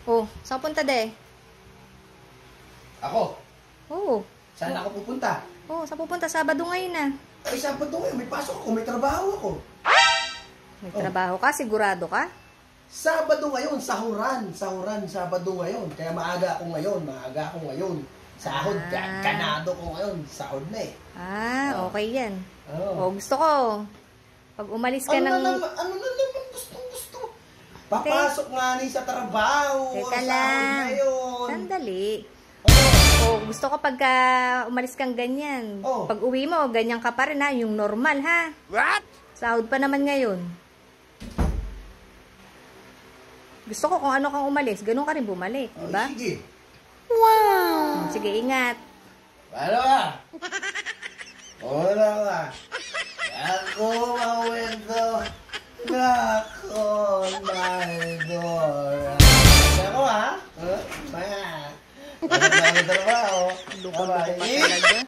Oh, saan punta de? Ako? Oo. Saan ako pupunta? Oh, saan pupunta? Sabado ngayon na. Ay, Sabado ngayon. May pasok ako. May trabaho ako. May trabaho ka? Sigurado ka? Sabado ngayon. Sahuran. Sabado ngayon. Kaya maaga ako ngayon. Sahod. Ganado ko ngayon. Sahod na eh. Okay yan. Oh. Oh, gusto ko. Pag umalis ka Ano ng... na naman gusto? Papasok nga ni sa trabaho. Teka Sahod lang. ngayon. Sandali. Oh. Oh, gusto ko pagka umalis kang ganyan. Oh. Pag uwi mo, ganyan ka pa rin ha. Yung normal ha. What? Sahod pa naman ngayon. Gusto ko kung ano kang umalis, ganun ka rin bumalik. Oh, Diba? sige. Wow! Sige, ingat. Paano ka? Wala ka. Ako mawento. Ako, Maridora. Ako ha? Maya. Ano na trabaho? Lukon-lukon ka talaga.